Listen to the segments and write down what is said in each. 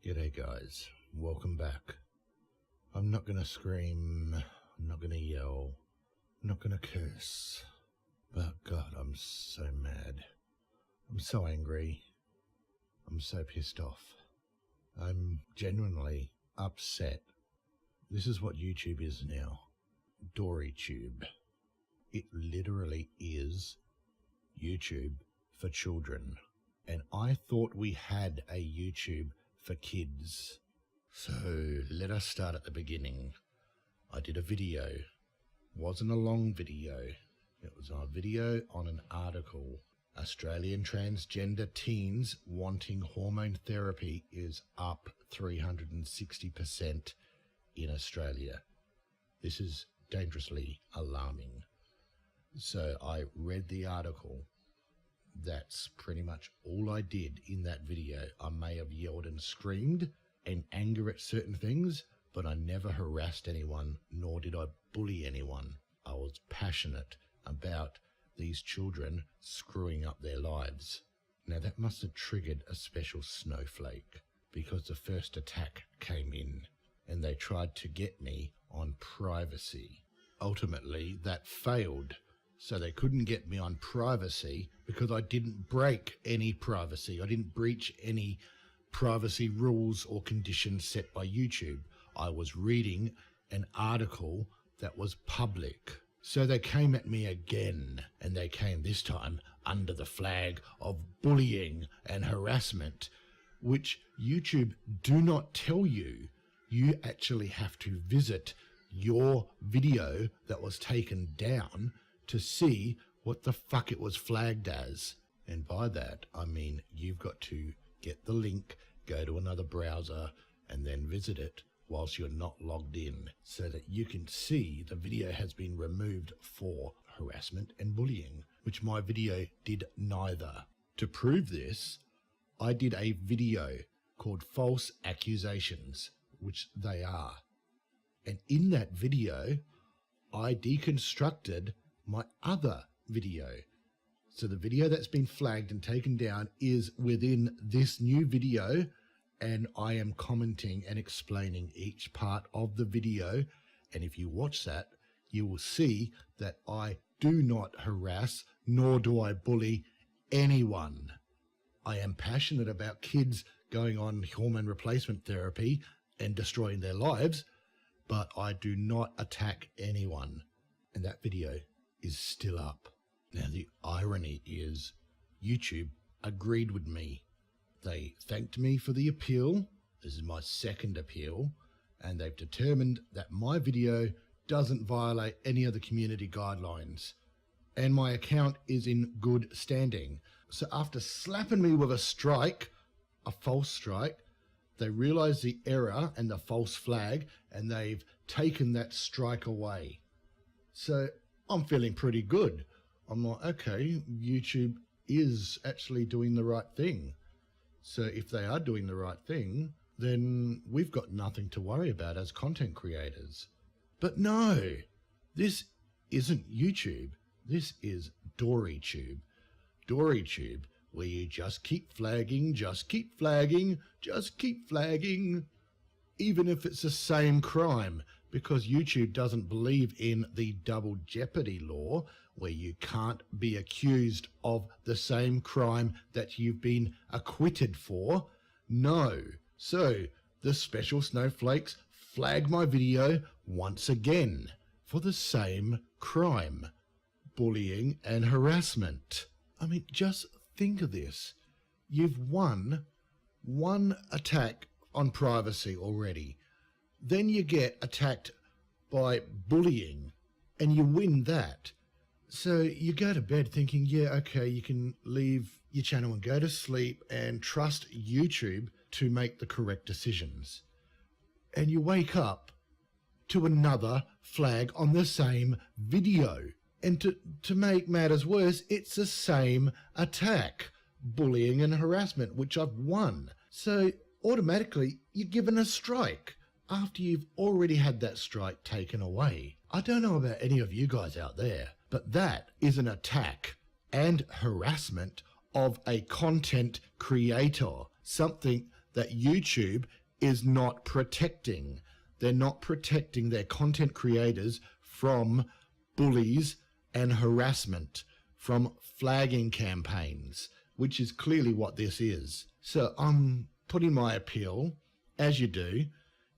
G'day guys, welcome back. I'm not gonna scream, I'm not gonna yell, I'm not gonna curse, but God, I'm so mad. I'm so angry. I'm so pissed off. I'm genuinely upset. This is what YouTube is now. DoryTube. It literally is YouTube for children. And I thought we had a YouTube for kids. So let us start at the beginning. I did a video. Wasn't a long video. It was a video on an article. Australian transgender teens wanting hormone therapy is up 360% in Australia. This is dangerously alarming. So I read the article. That's pretty much all I did in that video. I may have yelled and screamed in anger at certain things, but I never harassed anyone, nor did I bully anyone. I was passionate about these children screwing up their lives. Now that must have triggered a special snowflake, because the first attack came in and they tried to get me on privacy. Ultimately, that failed. So they couldn't get me on privacy because I didn't break any privacy. I didn't breach any privacy rules or conditions set by YouTube. I was reading an article that was public. So they came at me again, and they came this time under the flag of bullying and harassment, which YouTube do not tell you. You actually have to visit your video that was taken down to see what the fuck it was flagged as. And by that, I mean you've got to get the link, go to another browser, and then visit it whilst you're not logged in, so that you can see the video has been removed for harassment and bullying, which my video did neither. To prove this, I did a video called False Accusations, which they are. And in that video, I deconstructed my other video. So the video that's been flagged and taken down is within this new video, and I am commenting and explaining each part of the video. And if you watch that, you will see that I do not harass, nor do I bully anyone. I am passionate about kids going on hormone replacement therapy and destroying their lives, but I do not attack anyone. And that video is still up. Now the irony is YouTube agreed with me. They thanked me for the appeal. This is my second appeal, and they've determined that my video doesn't violate any of the community guidelines, and my account is in good standing. So after slapping me with a strike, a false strike, they realized the error and the false flag, and they've taken that strike away. So I'm feeling pretty good. I'm like, okay, YouTube is actually doing the right thing. So if they are doing the right thing, then we've got nothing to worry about as content creators. But no, this isn't YouTube. This is DoryTube. DoryTube, where you just keep flagging, just keep flagging, just keep flagging, even if it's the same crime, because YouTube doesn't believe in the double jeopardy law, where you can't be accused of the same crime that you've been acquitted for. No. So the special snowflakes flag my video once again for the same crime, bullying and harassment. I mean, just think of this. You've won one attack on privacy already. Then you get attacked by bullying and you win that. So you go to bed thinking, yeah, okay, you can leave your channel and go to sleep and trust YouTube to make the correct decisions. And you wake up to another flag on the same video. And to make matters worse, it's the same attack, bullying and harassment, which I've won. So automatically you're given a strike after you've already had that strike taken away. I don't know about any of you guys out there, but that is an attack and harassment of a content creator, something that YouTube is not protecting. They're not protecting their content creators from bullies and harassment, from flagging campaigns, which is clearly what this is. So I'm putting my appeal. As you do,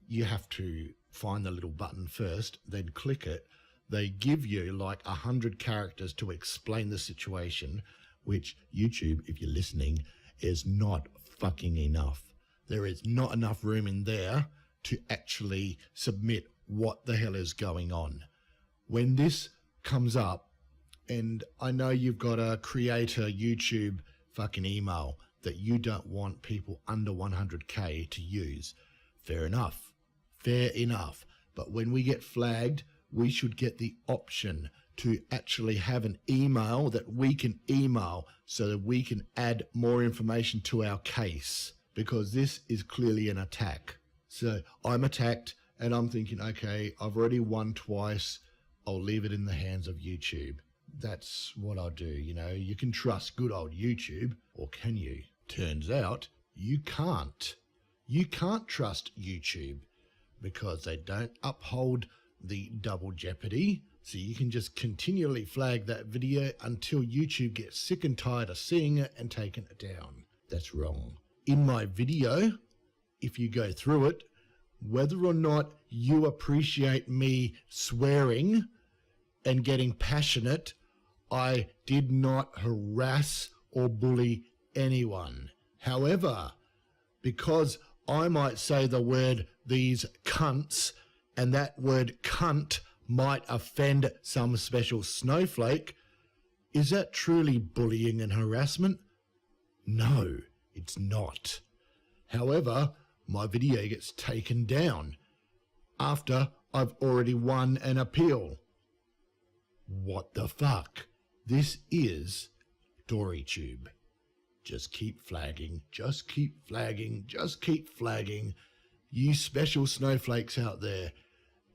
you have to find the little button first, then click it. They give you like 100 characters to explain the situation, which YouTube, if you're listening, is not fucking enough. There is not enough room in there to actually submit what the hell is going on. When this comes up, and I know you've got a creator YouTube fucking email that you don't want people under 100K to use. Fair enough. Fair enough. But when we get flagged, we should get the option to actually have an email that we can email so that we can add more information to our case, because this is clearly an attack. So I'm attacked and I'm thinking, okay, I've already won twice. I'll leave it in the hands of YouTube. That's what I'll do. You know, you can trust good old YouTube, or can you? Turns out you can't. You can't trust YouTube because they don't uphold the double jeopardy. So you can just continually flag that video until YouTube gets sick and tired of seeing it and taking it down. That's wrong. In my video, if you go through it, whether or not you appreciate me swearing and getting passionate, I did not harass or bully anyone. However, because I might say the word "these cunts" and that word "cunt" might offend some special snowflake, is that truly bullying and harassment? No, it's not. However, my video gets taken down after I've already won an appeal. What the fuck? This is DoryTube. Just keep flagging, just keep flagging, just keep flagging. You special snowflakes out there,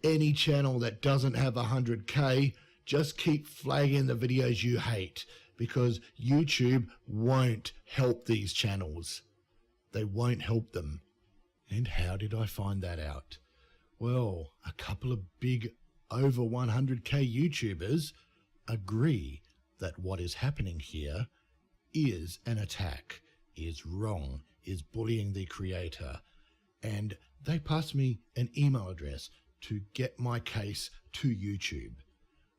any channel that doesn't have 100K, just keep flagging the videos you hate, because YouTube won't help these channels. They won't help them. And how did I find that out? Well, a couple of big over 100K YouTubers agree that what is happening here is an attack, is wrong, is bullying the creator. And they passed me an email address to get my case to YouTube,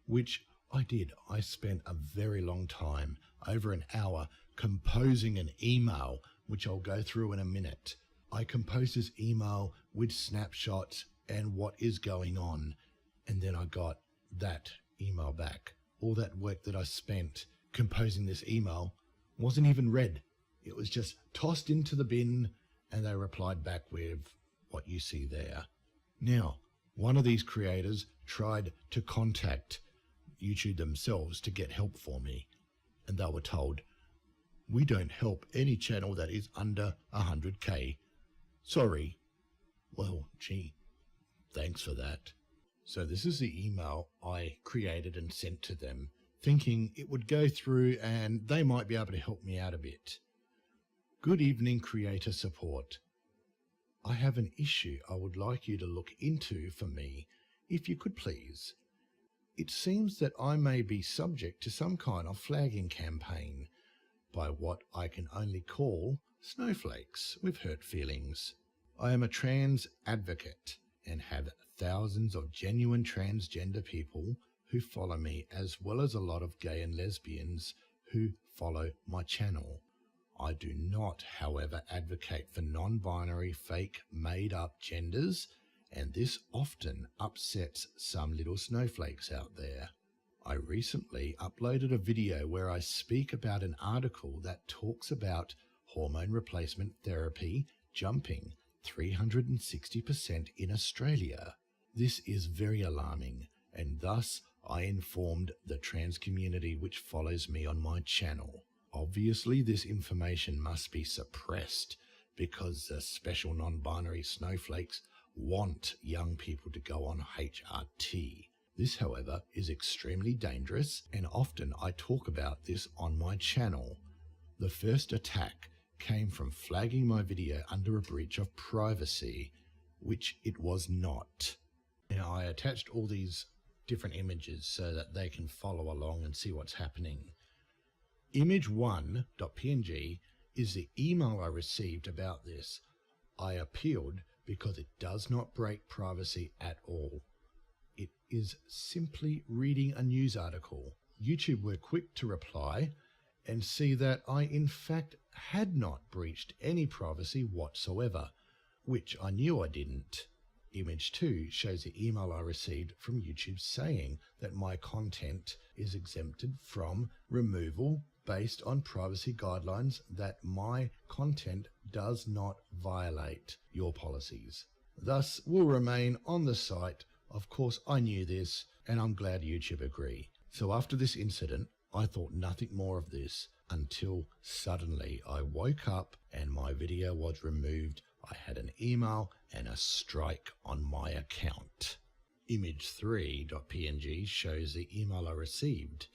which I did. I spent a very long time, over an hour, composing an email, which I'll go through in a minute. I composed this email with snapshots and what is going on, and then I got that email back. All that work that I spent composing this email wasn't even read. It was just tossed into the bin, and they replied back with what you see there. Now, one of these creators tried to contact YouTube themselves to get help for me, and they were told, "We don't help any channel that is under 100K. Sorry." Well, gee, thanks for that. So this is the email I created and sent to them, thinking it would go through and they might be able to help me out a bit. "Good evening, creator support. I have an issue I would like you to look into for me, if you could please. It seems that I may be subject to some kind of flagging campaign by what I can only call snowflakes with hurt feelings. I am a trans advocate and have thousands of genuine transgender people who follow me, as well as a lot of gay and lesbians who follow my channel. I do not, however, advocate for non-binary, fake, made-up genders, and this often upsets some little snowflakes out there. I recently uploaded a video where I speak about an article that talks about hormone replacement therapy jumping 360% in Australia. This is very alarming, and thus I informed the trans community which follows me on my channel. Obviously, this information must be suppressed because the special non-binary snowflakes want young people to go on HRT. This, however, is extremely dangerous, and often I talk about this on my channel. The first attack came from flagging my video under a breach of privacy, which it was not. Now, I attached all these different images so that they can follow along and see what's happening. Image1.png is the email I received about this. I appealed because it does not break privacy at all. It is simply reading a news article. YouTube were quick to reply and see that I in fact had not breached any privacy whatsoever, which I knew I didn't. Image 2 shows the email I received from YouTube saying that my content is exempted from removal based on privacy guidelines, that my content does not violate your policies, thus will remain on the site. Of course, I knew this, and I'm glad YouTube agree. So after this incident, I thought nothing more of this until suddenly I woke up and my video was removed. I had an email and a strike on my account. Image3.png shows the email I received.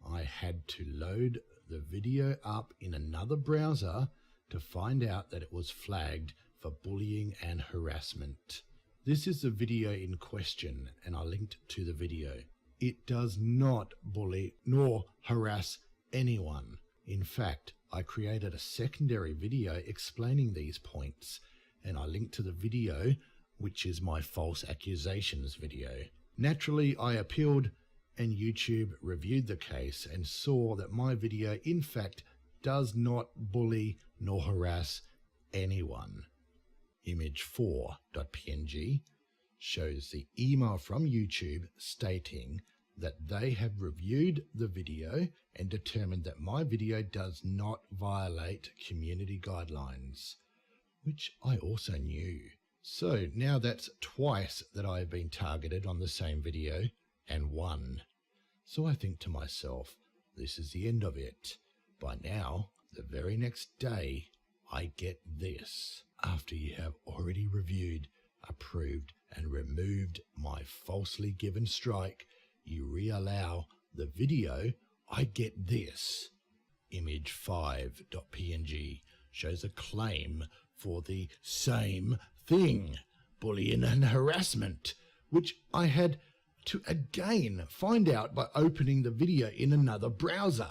I had to load the video up in another browser to find out that it was flagged for bullying and harassment. This is the video in question, and I linked to the video. It does not bully nor harass anyone. In fact, I created a secondary video explaining these points, and I linked to the video, which is my false accusations video. Naturally, I appealed, and YouTube reviewed the case and saw that my video in fact does not bully nor harass anyone. Image4.png shows the email from YouTube stating that they have reviewed the video and determined that my video does not violate community guidelines, which I also knew. So now that's twice that I have been targeted on the same video and won. So I think to myself, this is the end of it. By now, the very next day, I get this. After you have already reviewed, approved, and removed my falsely given strike, you reallow the video, I get this. Image5.png shows a claim for the same thing, bullying and harassment, which I had to again find out by opening the video in another browser.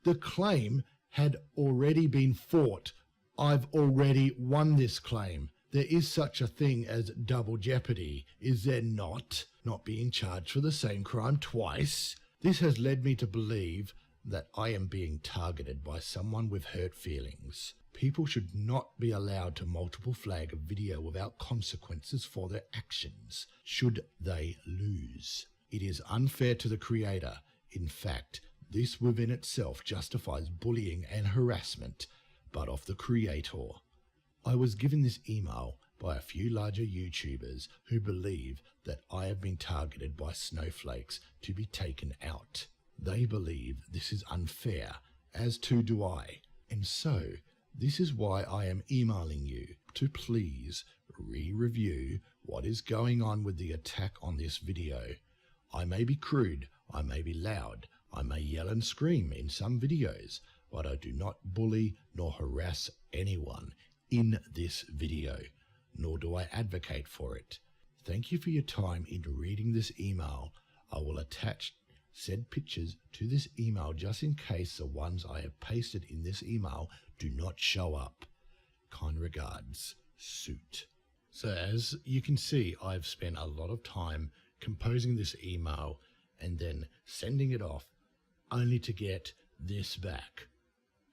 The claim had already been fought. I've already won this claim. There is such a thing as double jeopardy, is there not? Not being charged for the same crime twice. This has led me to believe that I am being targeted by someone with hurt feelings. People should not be allowed to multiple flag a video without consequences for their actions, should they lose. It is unfair to the creator. In fact, this within itself justifies bullying and harassment, but of the creator. I was given this email by a few larger YouTubers who believe that I have been targeted by snowflakes to be taken out. They believe this is unfair, as too do I. And so, this is why I am emailing you to please re-review what is going on with the attack on this video. I may be crude, I may be loud, I may yell and scream in some videos, but I do not bully nor harass anyone in this video, nor do I advocate for it. Thank you for your time in reading this email. I will attach said pictures to this email just in case the ones I have pasted in this email do not show up. Kind regards, Suit. So as you can see, I've spent a lot of time composing this email and then sending it off only to get this back.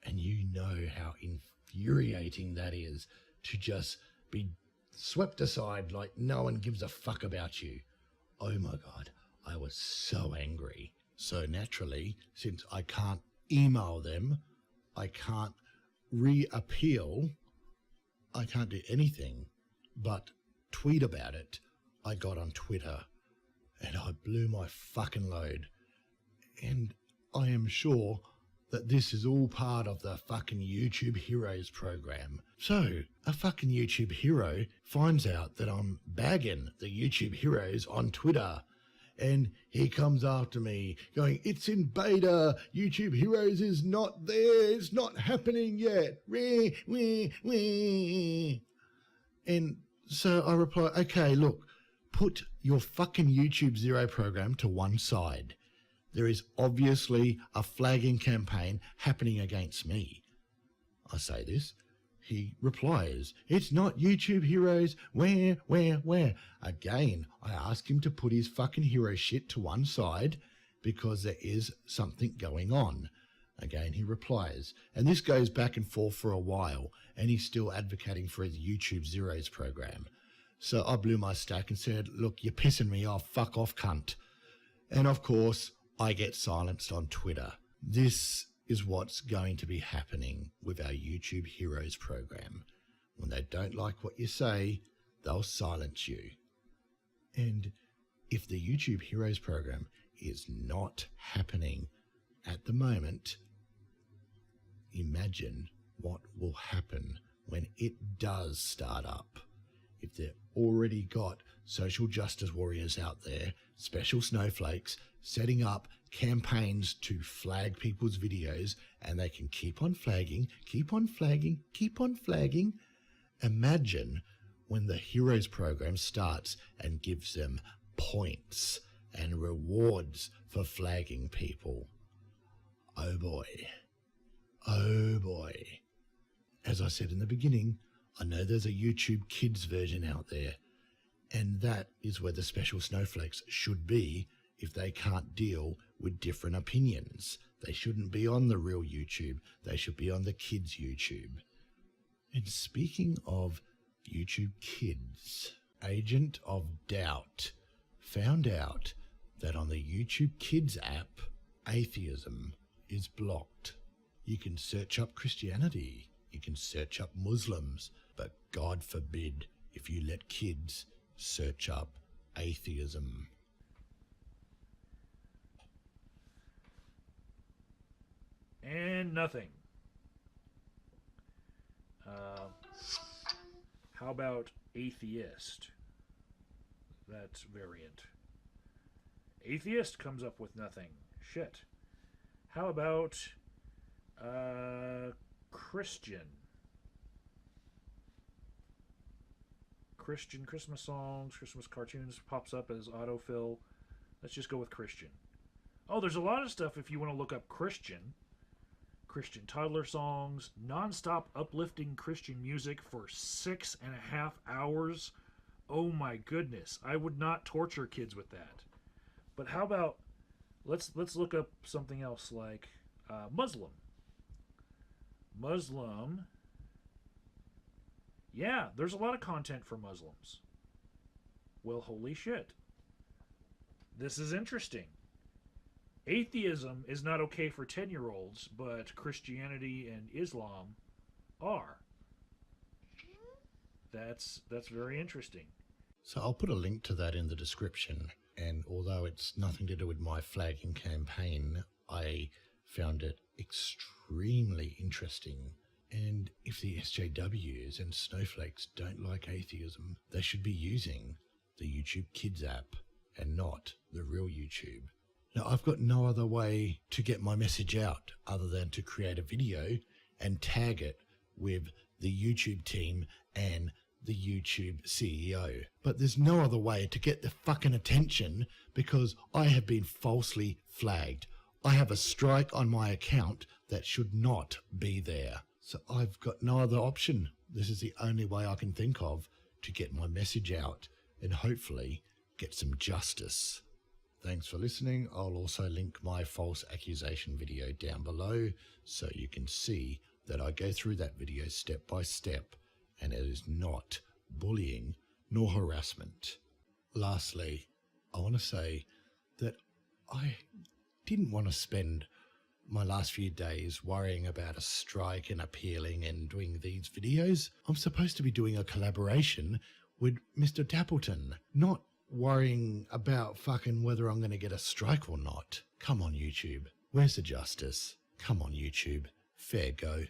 And you know how infuriating that is, to just be swept aside like no one gives a fuck about you. Oh my God, I was so angry. So naturally, since I can't email them, I can't re-appeal, I can't do anything but tweet about it. I got on Twitter and I blew my fucking load. And I am sure that this is all part of the fucking YouTube Heroes program. So, a fucking YouTube hero finds out that I'm bagging the YouTube Heroes on Twitter, and he comes after me going, it's in beta, YouTube Heroes is not there, it's not happening yet. And so I reply, okay, look, put your fucking YouTube Zero program to one side. There is obviously a flagging campaign happening against me. I say this. He replies, it's not YouTube Heroes, where? Again, I ask him to put his fucking hero shit to one side because there is something going on. Again, he replies, and this goes back and forth for a while, and he's still advocating for his YouTube Zeros program. So I blew my stack and said, look, you're pissing me off, fuck off, cunt. And of course, I get silenced on Twitter. This is what's going to be happening with our YouTube Heroes program. When they don't like what you say, they'll silence you. And if the YouTube Heroes program is not happening at the moment, imagine what will happen when it does start up. If they've already got social justice warriors out there, special snowflakes, setting up campaigns to flag people's videos, and they can keep on flagging, imagine when the Heroes program starts and gives them points and rewards for flagging people. Oh boy. Oh boy. As I said in the beginning, I know there's a YouTube Kids version out there, and that is where the special snowflakes should be if they can't deal with different opinions. They shouldn't be on the real YouTube. They should be on the kids' YouTube. And speaking of YouTube Kids, Agent of Doubt found out that on the YouTube Kids app, atheism is blocked. You can search up Christianity, you can search up Muslims, but God forbid if you let kids search up atheism. And nothing. How about atheist? That's variant. Atheist comes up with nothing. Shit. How about Christian? Christian Christmas songs, Christmas cartoons pops up as autofill. Let's just go with Christian. Oh, there's a lot of stuff if you want to look up Christian toddler songs, non-stop uplifting Christian music for 6.5 hours. Oh my goodness, I would not torture kids with that. But how about let's look up something else like Muslim. Yeah, there's a lot of content for Muslims. Well, holy shit. This is interesting. Atheism is not okay for 10-year-olds, but Christianity and Islam are. That's very interesting. So I'll put a link to that in the description, and although it's nothing to do with my flagging campaign, I found it extremely interesting. And if the SJWs and snowflakes don't like atheism, they should be using the YouTube Kids app and not the real YouTube. Now, I've got no other way to get my message out other than to create a video and tag it with the YouTube team and the YouTube CEO. But there's no other way to get the fucking attention because I have been falsely flagged. I have a strike on my account that should not be there. So I've got no other option. This is the only way I can think of to get my message out and hopefully get some justice. Thanks for listening. I'll also link my false accusation video down below so you can see that I go through that video step by step and it is not bullying nor harassment. Lastly, I want to say that I didn't want to spend my last few days worrying about a strike and appealing and doing these videos. I'm supposed to be doing a collaboration with Mr. Dappleton, not worrying about fucking whether I'm going to get a strike or not. Come on, YouTube. Where's the justice? Come on, YouTube. Fair go.